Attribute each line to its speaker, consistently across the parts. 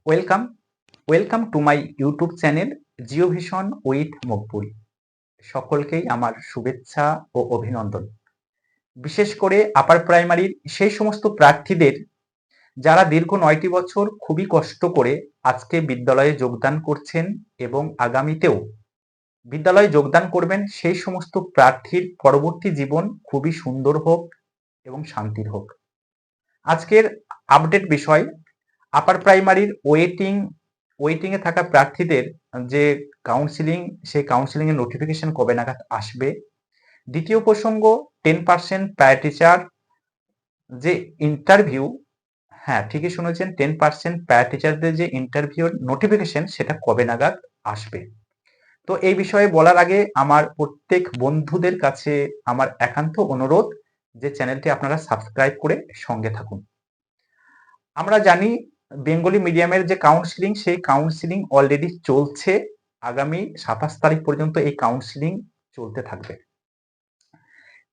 Speaker 1: Welcome welcome to my YouTube channel Geo Vision with Maqbool. সকলকেই আমার শুভেচ্ছা ও অভিনন্দন। বিশেষ করে আপার প্রাইমারির সেই সমস্ত প্রার্থীদের যারা দীর্ঘ ৯টি বছর খুবই কষ্ট করে আজকে বিদ্যালয়ে যোগদান করছেন এবং আগামীতেও বিদ্যালয়ে যোগদান করবেন, সেই সমস্ত প্রার্থীর পরবর্তী জীবন খুবই সুন্দর হোক এবং শান্তির হোক। আজকের আপডেট বিষয় আপার প্রাইমারির ওয়েটিং এ থাকা প্রার্থীদের যে কাউন্সিলিং, সেই কাউন্সিলিং এর নোটিফিকেশন কবে নাগাদ আসবে। দ্বিতীয় প্রসঙ্গ 10% প্রায় টিচার যে ইন্টারভিউ, হ্যাঁ ঠিকই শুনেছেন, 10% প্রায় টিচারদের যে ইন্টারভিউর নোটিফিকেশন সেটা কবে নাগাদ আসবে। তো এই বিষয়ে বলার আগে আমার প্রত্যেক বন্ধুদের কাছে আমার একান্ত অনুরোধ যে চ্যানেলটি আপনারা সাবস্ক্রাইব করে সঙ্গে থাকুন। আমরা জানি বেঙ্গলি মিডিয়ামের যে কাউন্সিলিং, সেই কাউন্সিলিং অলরেডি চলছে। আগামী 27 তারিখ পর্যন্ত এই কাউন্সিলিং চলতে থাকবে।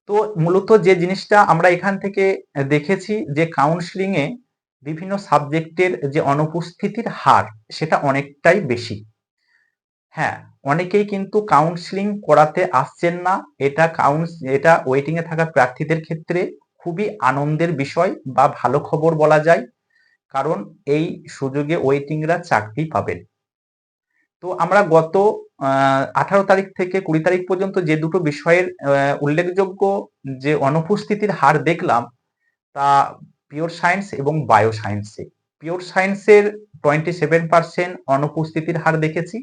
Speaker 1: তো মূলত যে জিনিসটা আমরা এখান থেকে দেখেছি যে কাউন্সিলিং এ বিভিন্ন সাবজেক্টের যে অনুপস্থিতির হার সেটা অনেকটাই বেশি। হ্যাঁ, অনেকেই কিন্তু কাউন্সিলিং করাতে আসছেন না। এটা ওয়েটিং এ থাকা প্রার্থীদের ক্ষেত্রে খুবই আনন্দের বিষয় বা ভালো খবর বলা যায়, কারণ এই সুযোগে ওয়েটিংরা চাকরি পাবেন। তো আমরা গত 18 তারিখ থেকে 20 তারিখ পর্যন্ত যে দুটো বিষয়ের উল্লেখযোগ্য যে অনুপস্থিতির হার দেখলাম, তা পিওর সায়েন্স এবং বায়ো সায়েন্সে। পিওর সায়েন্সের 27% অনুপস্থিতির হার দেখেছি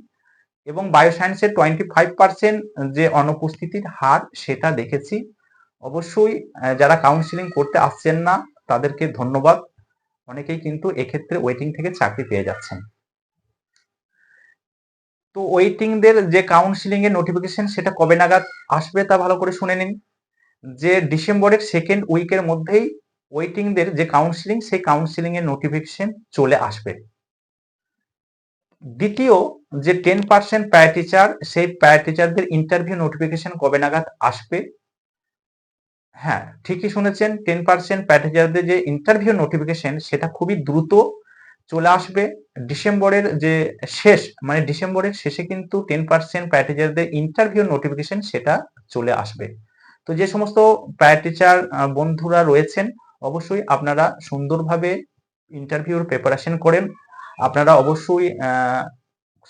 Speaker 1: এবং বায়ো সায়েন্সের 25% যে অনুপস্থিতির হার সেটা দেখেছি। অবশ্যই যারা কাউন্সিলিং করতে আসছেন না তাদেরকে ধন্যবাদ। অনেকেই কিন্তু এক্ষেত্রে ওয়েটিং থেকে চাকরি পেয়ে যাচ্ছেন। তো ওয়েটিংদের যে কাউন্সিলিং এর নোটিফিকেশন সেটা কবে নাগাদ আসবে তা ভালো করে শুনে নিন। যে ডিসেম্বরের সেকেন্ড উইকের মধ্যেই ওয়েটিংদের যে কাউন্সিলিং, সেই কাউন্সিলিং এর নোটিফিকেশন চলে আসবে। দ্বিতীয় যে 10% প্রায় টিচার, সেই প্রায় টিচারদের ইন্টারভিউ নোটিফিকেশন কবে নাগাদ আসবে। হ্যাঁ ঠিকই শুনেছেন, 10% প্রায় টিচারদের যে ইন্টারভিউ নোটিফিকেশন সেটা খুবই দ্রুত চলে আসবে। ডিসেম্বরের যে শেষ, মানে ডিসেম্বরের শেষে কিন্তু 10% প্রায় টিচারদের ইন্টারভিউ নোটিফিকেশন সেটা চলে আসবে। তো যে সমস্ত প্রায় টিচার বন্ধুরা রয়েছেন, অবশ্যই আপনারা সুন্দরভাবে ইন্টারভিউর প্রিপারেশন করেন। আপনারা অবশ্যই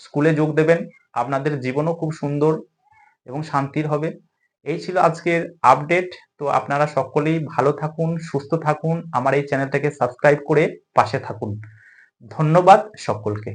Speaker 1: স্কুলে যোগ দেবেন, আপনাদের জীবনও খুব সুন্দর এবং শান্তির হবে। এই ছিল আজকের আপডেট। তো আপনারা সকলেই ভালো থাকুন, সুস্থ থাকুন, আমার এই চ্যানেলটাকে সাবস্ক্রাইব করে পাশে থাকুন। ধন্যবাদ সকলকে।